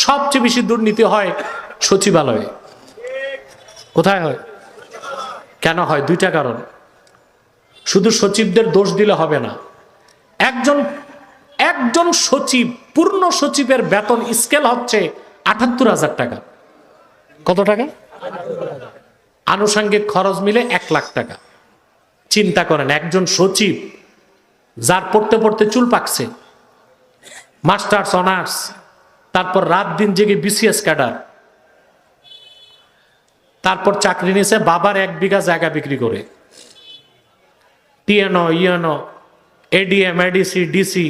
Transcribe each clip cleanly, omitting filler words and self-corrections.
সবচেয়ে বেশি দুর্নীতি হয় সচিবালয়ে। কোথায় হয়? কেন হয়? দুইটা কারণ। শুধু সচিবদের দোষ দিলে হবে না। একজন সচিব, পূর্ণ সচিবের বেতন স্কেল হচ্ছে ৭৮,০০০ টাকা। কত টাকা? আনুষঙ্গিক খরচ মিলে ১ লাখ টাকা। চিন্তা করেন, একজন সচিব যার পড়তে পড়তে চুল পাকছে, মাস্টার্স অনার্স, তারপর রাত দিন জেগে বিসিএস ক্যাডার, তারপর চাকরি নিয়েছে বাবার ১ বিঘা জায়গা বিক্রি করে, TNO, ENO, ADM, ADC, DC,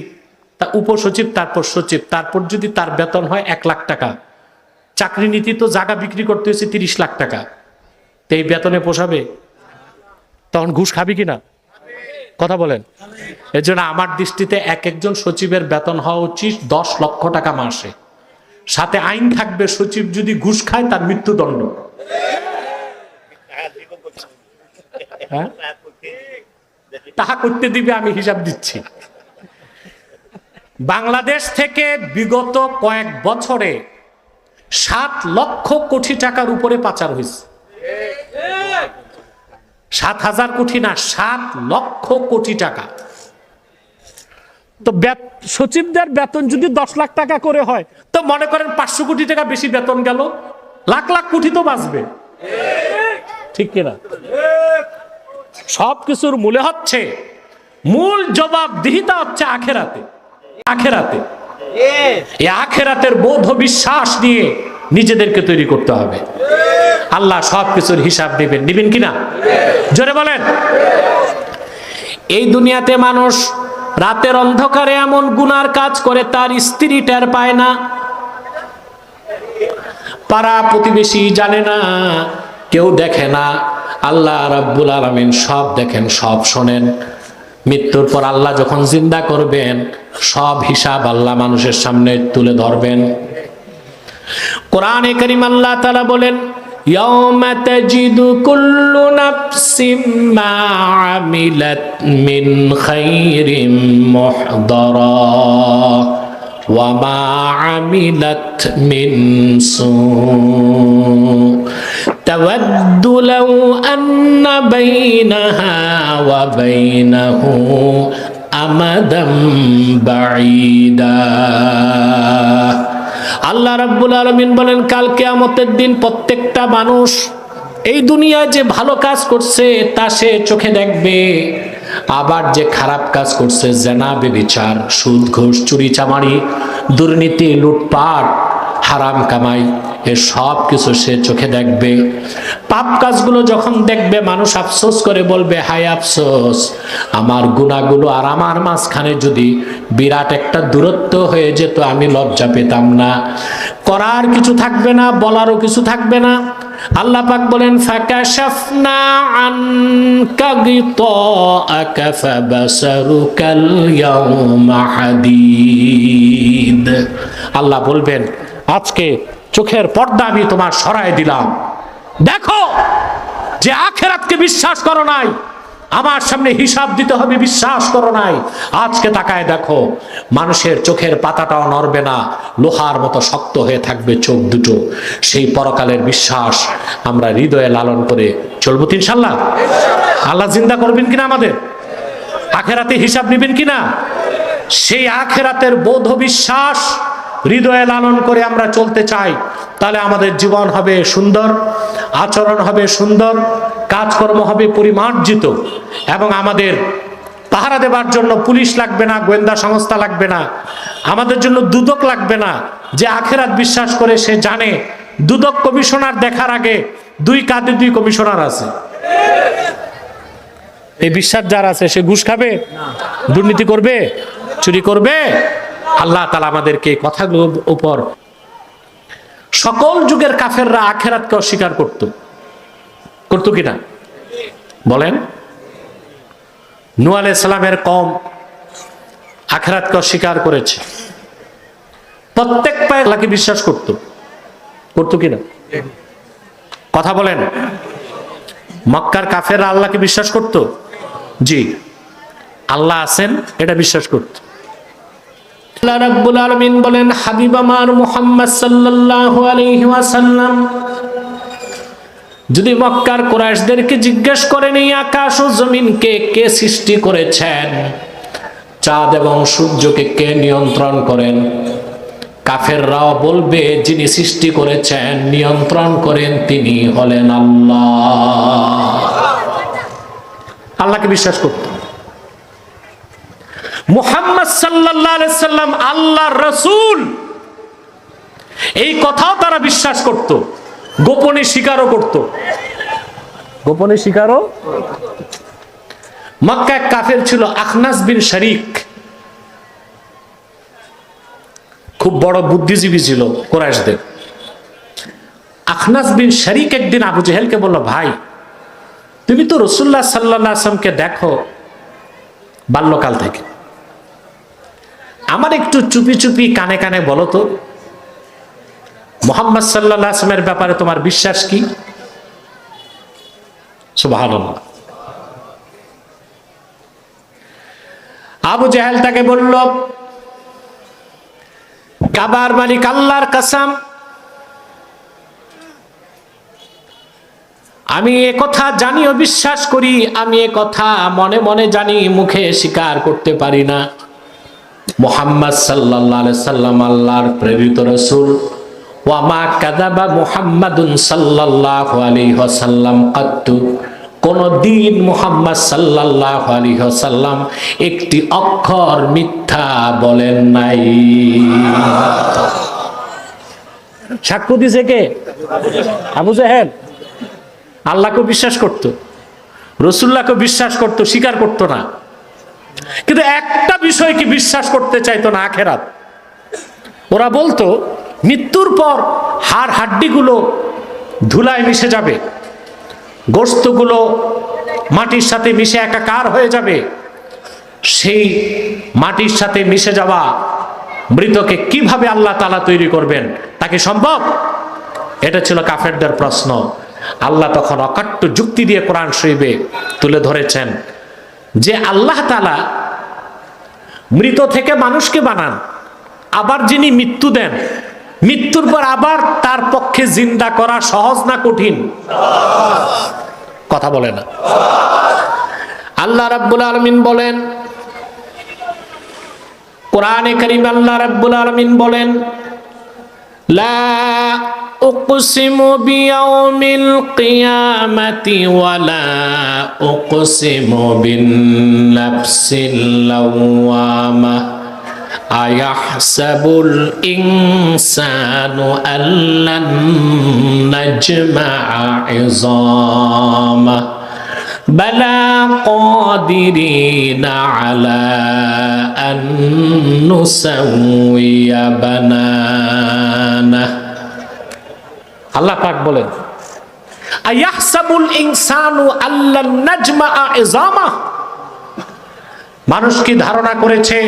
উপসচিব, তারপর সচিব, তারপর যদি তার বেতন হয় ১ লাখ টাকা, চাকরি নীতি তো জায়গা বিক্রি করতে হয়েছে ৩০ লাখ টাকা, তো এই বেতনে পোষাবে? তখন ঘুষ খাবি কিনা? কথা বলেন। এর জন্য আমার দৃষ্টিতে একজন সচিবের বেতন হওয়া উচিত ১০ লক্ষ টাকা মাসে। সাথে আইন থাকবে, সচিব যদি ঘুষ খায় তার মৃত্যুদণ্ড। হ্যাঁ, তাহা করতে দিবে, আমি হিসাব দিচ্ছি। বাংলাদেশ থেকে বিগত কয়েক বছরে ৭ লক্ষ কোটি টাকার উপরে পাচার হয়েছে। ৭,০০০ কোটি না, ৭ লক্ষ কোটি টাকা। তো সচিবদের বেতন যদি ১০ লাখ টাকা করে হয়, তো মনে করেন ৫০০ কোটি টাকা বেশি বেতন গেল, লাখ লাখ কোটি তো বাঁচবে। ঠিক কিনা? সবকিছুর মূলে হচ্ছে, মূল জবাবদিহিতা হচ্ছে আখেরাতে। এই আখেরাতের বোধ বিশ্বাস নিয়ে নিজেদেরকে তৈরি করতে হবে। আল্লাহ সবকিছুর হিসাব নিবেন কিনা? জোরে বলেন। এই দুনিয়াতে মানুষ রাতের অন্ধকারে এমন গুনার কাজ করে তার স্ত্রী টের পায় না, পাড়া প্রতিবেশী জানে না, কেউ দেখে না। আল্লাহ রাব্বুল আলামিন সব দেখেন, সব শোনেন। মৃত্যুর পর আল্লাহ যখন জিন্দা করবেন, সব হিসাব আল্লাহ মানুষের সামনে তুলে ধরবেন। কোরআনে কারীম আল্লাহ তাআলা বলেন, ইয়াউমা তাজিদু কুল্লু নাফসিম মা আমিলাত মিন খাইরিন মুহদারা ওয়া মা আমিলাত মিন সু তাওয়াদ্দু লাউ আন্না বাইনাহা ওয়া বাইনাহু আমাদাম বাঈদা। আল্লাহ রাব্বুল আলামিন বলেন, কাল কিয়ামতের দিন প্রত্যেকটা মানুষ এই দুনিয়ায় যে ভালো কাজ করছে তা সে চোখে দেখবে, আবার যে খারাপ কাজ করছে, জেনা, ব্যভিচার, সুদ, ঘুষ, চুরি, চামারি, দুর্নীতি, লুটপাট, হারাম কামাই, এ সব কিছু সে চোখে দেখবে। পাপ কাজগুলো যখন দেখবে, মানুষ আফসোস করে বলবে, হায় আফসোস, আমার গুনাহগুলো আর আমার মাঝখানে যদি বিরাট একটা দূরত্ব হয়ে যেত, আমি লজ্জা পেতাম না। করার কিছু থাকবে না, বলারও কিছু থাকবে না। আল্লাহ পাক বলেন, ফাকাশাফনা আনকা গিতাআকা ফাবাসারুকাল ইয়াওমা হাদীদ। আল্লাহ বলবেন, আজকে চোখের পর্দা আমি তোমার সরায় দিলাম। দেখো, যে আখিরাতকে বিশ্বাস করো নাই, আমার সামনে হিসাব দিতে হবে বিশ্বাস করো নাই, আজকে তাকায় দেখো, মানুষের চোখের পাতাটাও নড়বে না, লোহার মতো শক্ত হয়ে থাকবে চোখ দুটো। সেই পরকালের বিশ্বাস আমরা হৃদয়ে লালন করে চলবো ইনশাআল্লাহ। আল্লাহ জিন্দা করবেন কিনা আমাদের, আখিরাতে হিসাব নেবেন কিনা, সেই আখিরাতের বোধ বিশ্বাস হৃদয়ে লালন করে আমরা চলতে চাই, তাহলে আমাদের জীবন হবে সুন্দর, আচরণ হবে সুন্দর, কাজকর্ম হবে পরিমার্জিত, এবং আমাদের পাহারা দেবার জন্য পুলিশ লাগবে না, গোয়েন্দা সংস্থা লাগবে না, আমাদের জন্য দুদক লাগবে না। যে আখিরাত বিশ্বাস করে সে জানে দুদক কমিশনার দেখার আগে 2 কাঁধে 2 কমিশনার আছে। এই বিশ্বাস যার আছে সে ঘুষ খাবে, দুর্নীতি করবে, চুরি করবে? আল্লাহ তাআলা আমাদেরকে এই কথাগুলোর উপর, সকল যুগের কাফেররা আখিরাতকে অস্বীকার করতো কিনা বলেন? নূহ আলাইহিস সালামের কওম আখিরাতকে অস্বীকার করেছে, প্রত্যেক পায়ে আল্লাহকে বিশ্বাস করতো কিনা কথা বলেন? মক্কার কাফেররা আল্লাহকে বিশ্বাস করত, জি, আল্লাহ আছেন এটা বিশ্বাস করত। আল্লাহ রাব্বুল আলামিন বলেন, হাবিব আমার মুহাম্মদ সাল্লাল্লাহু আলাইহি ওয়াসাল্লাম, যদি মক্কার কুরাইশদেরকে জিজ্ঞেস করেন এই আকাশ ও জমিনকে কে সৃষ্টি করেছেন, চাঁদ এবং সূর্যকে কে নিয়ন্ত্রণ করেন, কাফেররাও বলবে যিনি সৃষ্টি করেছেন, নিয়ন্ত্রণ করেন, তিনি হলেন আল্লাহ। আল্লাহকে বিশ্বাস করত। মুহাম্মদ সাল্লাল্লাহু আলাইহি সাল্লাম আল্লাহর রাসূল, এই কথাও তারা বিশ্বাস করত, গোপনে স্বীকারও করত। গোপনে স্বীকারও। মক্কায় এক কাফের ছিল আখনাস বিন শরীক, খুব বড় বুদ্ধিজীবী ছিল কুরাইশদের। আখনাস বিন শরীক একদিন আবু জেহেলকে বলল, ভাই তুমি তো রাসূলুল্লাহ সাল্লাল্লাহু আলাইহি ওয়াসাল্লামকে দেখো বাল্যকাল থেকে, আমার একটু চুপি চুপি কানে কানে বলো তো, মুহাম্মদ সাল্লাল্লাহু আলাইহি ওয়াসাল্লামের ব্যাপারে তোমার বিশ্বাস কি? সুবহানাল্লাহ। আবু জেহেল তাকে বলল, কাবার মালিক আল্লাহর কসম, আমি এ কথা জানি ও বিশ্বাস করি, আমি এ কথা মনে মনে জানি, মুখে স্বীকার করতে পারি না। মুহাম্মদ সাল্লাল্লাহু আলাইহি সাল্লাম আল্লাহর প্রেরিত রাসূল। ওয়া মা কাযাবা মুহাম্মাদুন সাল্লাল্লাহু আলাইহি ওয়াসাল্লাম কাত্তু, কোন দিন মুহাম্মদ সাল্লাল্লাহু আলাইহি ওয়াসাল্লাম একটি অক্ষর মিথ্যা বলেন নাই। সাক্ষ্য দিছে কে? আবু জেহেল। আল্লাহকে বিশ্বাস করত, রাসূলুল্লাহকে বিশ্বাস করত, স্বীকার করত না। কিন্তু একটা বিষয় কি বিশ্বাস করতে চাইতো না, আখেরাত। ওরা বলতো মৃত্যুর পর হাড় হাড্ডিগুলো ধুলায় মিশে যাবে, গোশতগুলো মাটির সাথে মিশে একাকার হয়ে যাবে। সেই মাটির সাথে মিশে যাওয়া মৃতকে কিভাবে আল্লাহ তাআলা তৈরি করবেন, তা কি সম্ভব? এটা ছিল কাফেরদের প্রশ্ন। আল্লাহ তখন অকাট্য যুক্তি দিয়ে কোরআন শরীফে তুলে ধরেছেন যে আল্লাহ তাআলা মৃত থেকে মানুষকে বানান, আবার যিনি মৃত্যু দেন, মৃত্যুর পর আবার তার পক্ষে জিন্দা করা সহজ না কঠিন? কথা বলে না। আল্লাহ রাব্বুল আলামিন বলেন, কোরআনে কারীম আল্লাহ রাব্বুল আলামিন বলেন, লা উকসিমু বিয়াউমিল কিয়ামাতি ওয়া লা উকসিমু বিন নাফসিল লাওয়ামা আয়াহসাবুল ইনসানু আল্লান নাজমা'a ইযামা বালা কাদিরিনা আলা আন নুসাউইয়া বানানা। আল্লাহ পাক বলেন, আয়াহসাবুল ইনসানু আল্লান নাজমা'a ইযামা, মানুষ কি ধারণা করেছে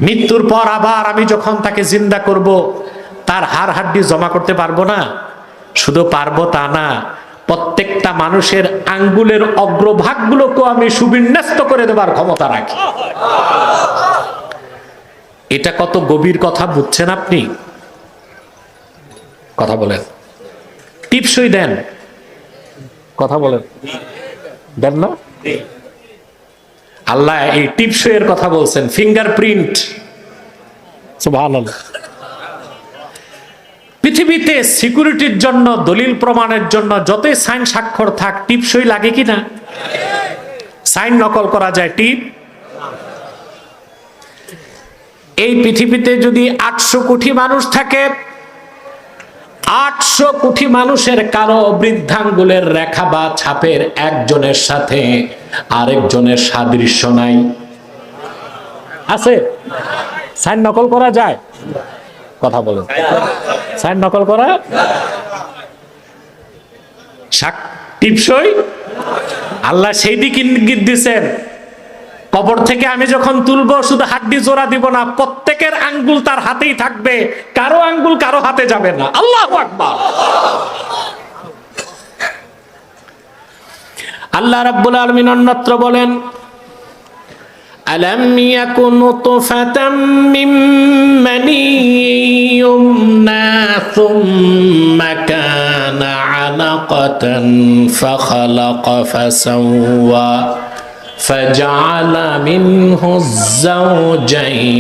মৃত্যুর পর আবার আমি যখন তাকে জিন্দা করব তার হাড় হাড্ডি জমা করতে পারবো না? শুধু পারবো তা না, প্রত্যেকটা মানুষের আঙ্গুলের অগ্রভাগগুলোকে আমি সুবিন্যস্ত করে দেবার ক্ষমতা রাখি। এটা কত গভীর কথা বুঝছেন আপনি? কথা বলেন। টিপসই দেন, কথা বলেন, দেন না? আল্লাহ এই টিপসইয়ের কথা বলছেন, ফিঙ্গারপ্রিন্ট। সুবহানাল্লাহ। পৃথিবীতে সিকিউরিটির জন্য, দলিল প্রমাণের জন্য যতই সাইন স্বাক্ষর থাক, টিপসই লাগে কি না? সাইন নকল করা যায়, টিপ। এই পৃথিবীতে যদি 800 কোটি মানুষ থাকে, 800 কোটি মানুষের কারো বৃদ্ধাঙ্গুলের রেখা বা ছাপের একজনের সাথে আরেকজনের সাদৃশ্য নাই। আছে? সাইন নকল করা যায়? কথা বলেন। সাইন নকল করা টিপসই? আল্লাহ সেই দিকে ইঙ্গিত দিচ্ছেন, কবর থেকে আমি যখন তুলবো শুধু হাড্ডি জোড়া দিব না, প্রত্যেকের আঙ্গুল তার হাতেই থাকবে, কারো আঙ্গুল কারো হাতে যাবে না। আল্লাহু আকবার। আল্লাহ রাব্বুল আলামিন অন্যত্র বলেন, ألم يكن نطفة من مني يمنى ثم كان علقة فخلق فسوى فجعل منه الزوجين